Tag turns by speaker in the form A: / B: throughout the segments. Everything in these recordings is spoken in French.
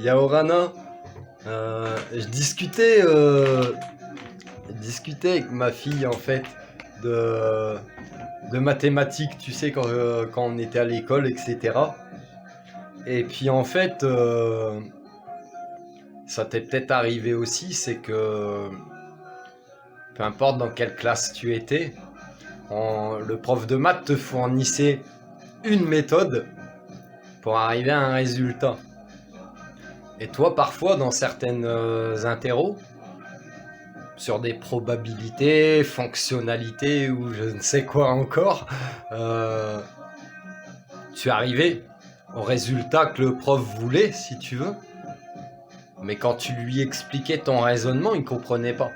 A: Yaorana, je discutais avec ma fille en fait de mathématiques, tu sais, quand on était à l'école, etc. Et puis en fait, ça t'est peut-être arrivé aussi, c'est que peu importe dans quelle classe tu étais, le prof de maths te fournissait une méthode pour arriver à un résultat. Et toi, parfois, dans certaines interros, sur des probabilités, fonctionnalités ou je ne sais quoi encore, tu arrivais au résultat que le prof voulait, si tu veux. Mais quand tu lui expliquais ton raisonnement, il ne comprenait pas.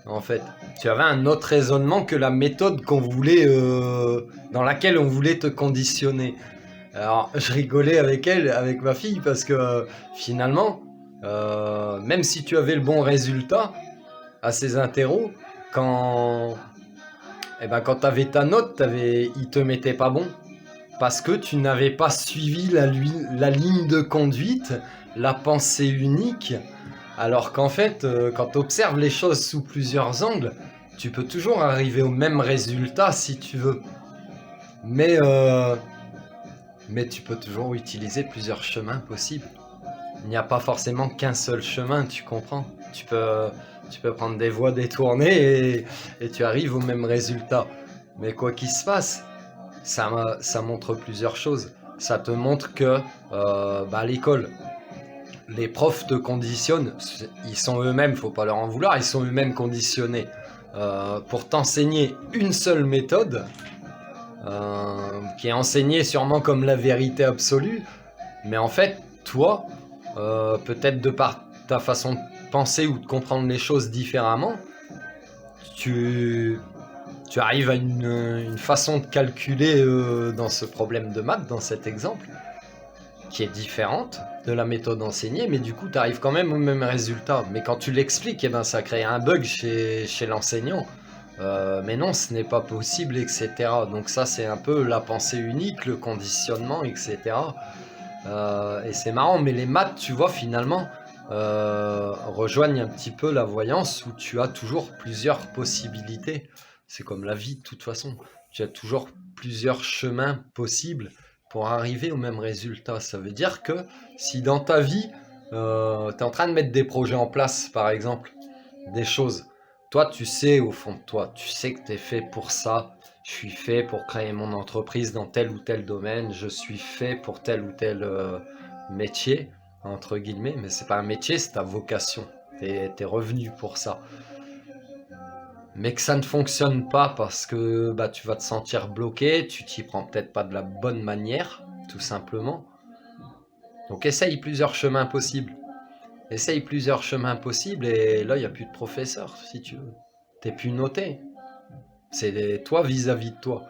A: En fait, tu avais un autre raisonnement que la méthode qu'on voulait, dans laquelle on voulait te conditionner. Alors, je rigolais avec elle, avec ma fille, parce que finalement, même si tu avais le bon résultat à ces interros, quand tu avais ta note, il te mettait pas bon. Parce que tu n'avais pas suivi la ligne de conduite, la pensée unique. Alors qu'en fait, quand tu observes les choses sous plusieurs angles, tu peux toujours arriver au même résultat si tu veux. Mais tu peux toujours utiliser plusieurs chemins possibles. Il n'y a pas forcément qu'un seul chemin, tu comprends. Tu peux prendre des voies détournées et tu arrives au même résultat. Mais quoi qu'il se passe, ça montre plusieurs choses. Ça te montre que à l'école, les profs te conditionnent. Ils sont eux-mêmes, faut pas leur en vouloir, ils sont eux-mêmes conditionnés pour t'enseigner une seule méthode qui est enseignée sûrement comme la vérité absolue. Mais en fait, toi, peut-être de par ta façon de penser ou de comprendre les choses différemment, tu arrives à une façon de calculer dans ce problème de maths, dans cet exemple, qui est différente de la méthode enseignée, mais du coup, tu arrives quand même au même résultat. Mais quand tu l'expliques, eh ben, ça crée un bug chez l'enseignant. Mais non, ce n'est pas possible, etc. Donc ça, c'est un peu la pensée unique, le conditionnement, etc. Et c'est marrant, mais les maths, tu vois, finalement, rejoignent un petit peu la voyance où tu as toujours plusieurs possibilités. C'est comme la vie, de toute façon. Tu as toujours plusieurs chemins possibles pour arriver au même résultat. Ça veut dire que si dans ta vie, tu es en train de mettre des projets en place, par exemple, des choses, toi, tu sais au fond de toi, tu sais que tu es fait pour ça. Je suis fait pour créer mon entreprise dans tel ou tel domaine. Je suis fait pour tel ou tel métier, entre guillemets. Mais c'est pas un métier, c'est ta vocation. T'es revenu pour ça. Mais que ça ne fonctionne pas parce que tu vas te sentir bloqué, tu t'y prends peut-être pas de la bonne manière, tout simplement. Donc essaye plusieurs chemins possibles. Essaye plusieurs chemins possibles et là, il n'y a plus de professeur, si tu veux. T'es plus noté. C'est toi vis-à-vis de toi.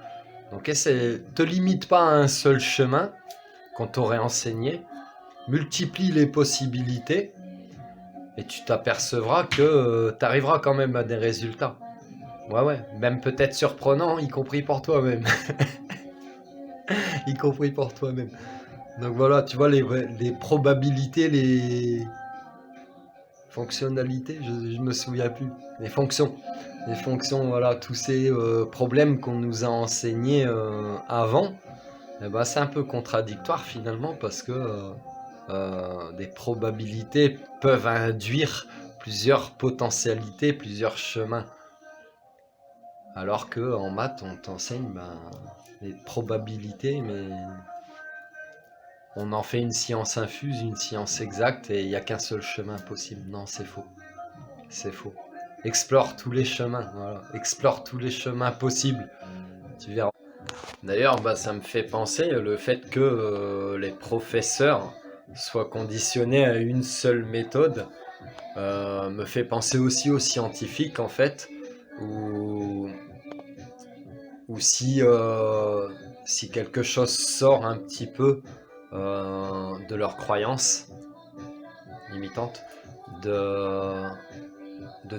A: Donc te limite pas à un seul chemin qu'on t'aurait enseigné. Multiplie les possibilités et tu t'apercevras que tu arriveras quand même à des résultats. Ouais, même peut-être surprenant, y compris pour toi-même. Y compris pour toi-même. Donc voilà, tu vois, les probabilités, les fonctionnalités, je me souviens plus. Les fonctions, voilà, tous ces problèmes qu'on nous a enseignés avant, c'est un peu contradictoire finalement parce que des probabilités peuvent induire plusieurs potentialités, plusieurs chemins. Alors que en maths, on t'enseigne les probabilités, mais on en fait une science infuse, une science exacte, et il n'y a qu'un seul chemin possible. Non, c'est faux. C'est faux. Explore tous les chemins, voilà. Explore tous les chemins possibles. Tu verras. D'ailleurs, ça me fait penser le fait que les professeurs soient conditionnés à une seule méthode me fait penser aussi aux scientifiques en fait, ou si quelque chose sort un petit peu de leurs croyances limitantes, de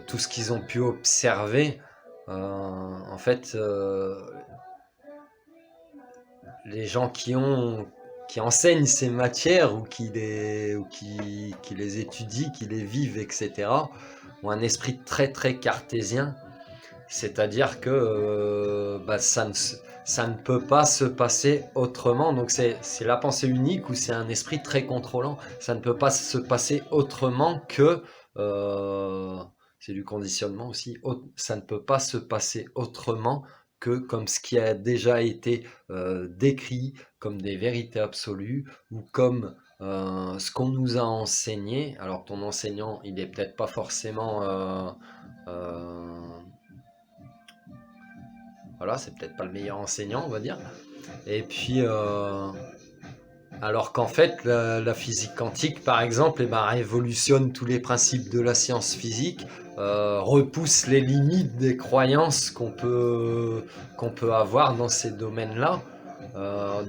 A: tout ce qu'ils ont pu observer, en fait, les gens qui ont qui enseignent ces matières ou qui les étudient, qui les vivent, etc., ont un esprit très très cartésien. C'est-à-dire que ça ne peut pas se passer autrement. Donc c'est la pensée unique ou c'est un esprit très contrôlant. Ça ne peut pas se passer autrement que... c'est du conditionnement aussi. Ça ne peut pas se passer autrement que comme ce qui a déjà été décrit comme des vérités absolues ou comme ce qu'on nous a enseigné. Alors ton enseignant, il est peut-être pas forcément... voilà, c'est peut-être pas le meilleur enseignant, on va dire. Et puis, alors qu'en fait, la physique quantique, par exemple, révolutionne tous les principes de la science physique, repousse les limites des croyances qu'on peut avoir dans ces domaines-là.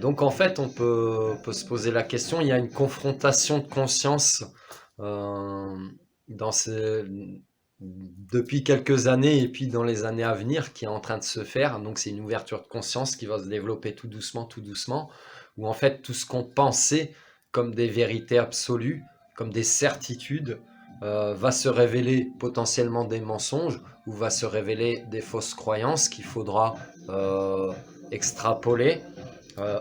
A: Donc en fait, on peut se poser la question, il y a une confrontation de conscience dans depuis quelques années et puis dans les années à venir qui est en train de se faire. Donc c'est une ouverture de conscience qui va se développer tout doucement, où en fait tout ce qu'on pensait comme des vérités absolues, comme des certitudes, va se révéler potentiellement des mensonges ou va se révéler des fausses croyances qu'il faudra extrapoler,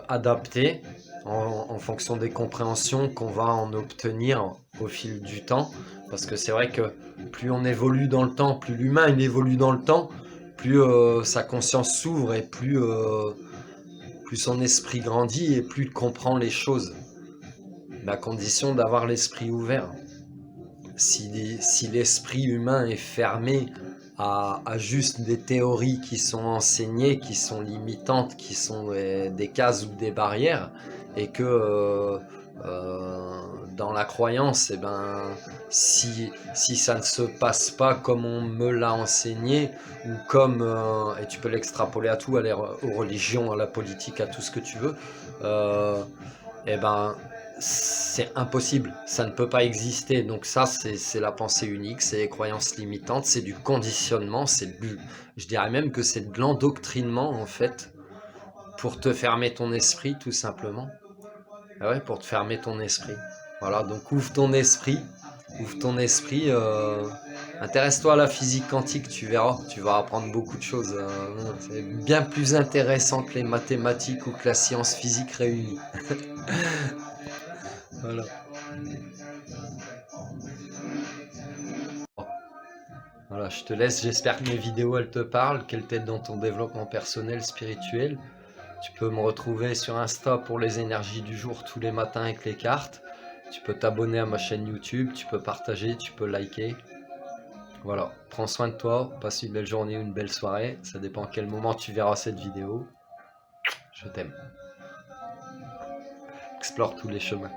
A: adapter en fonction des compréhensions qu'on va en obtenir au fil du temps. Parce que c'est vrai que plus on évolue dans le temps, plus l'humain il évolue dans le temps, plus sa conscience s'ouvre et plus son esprit grandit et plus il comprend les choses. La condition d'avoir l'esprit ouvert. Si l'esprit humain est fermé à juste des théories qui sont enseignées, qui sont limitantes, qui sont des cases ou des barrières, et que dans la croyance, si ça ne se passe pas comme on me l'a enseigné, ou comme, et tu peux l'extrapoler à tout, aux religions, à la politique, à tout ce que tu veux, c'est impossible, ça ne peut pas exister. Donc ça, c'est la pensée unique, c'est les croyances limitantes, c'est du conditionnement, je dirais même que c'est de l'endoctrinement en fait, pour te fermer ton esprit tout simplement. Ah ouais, pour te fermer ton esprit. Voilà, donc ouvre ton esprit, intéresse-toi à la physique quantique, tu verras, tu vas apprendre beaucoup de choses. C'est bien plus intéressant que les mathématiques ou que la science physique réunie. Voilà. Voilà, je te laisse. J'espère que mes vidéos, elles te parlent, qu'elles t'aident dans ton développement personnel, spirituel. Tu peux me retrouver sur Insta pour les énergies du jour tous les matins avec les cartes. Tu peux t'abonner à ma chaîne YouTube, tu peux partager, tu peux liker. Voilà, prends soin de toi, passe une belle journée ou une belle soirée. Ça dépend à quel moment tu verras cette vidéo. Je t'aime. Explore tous les chemins.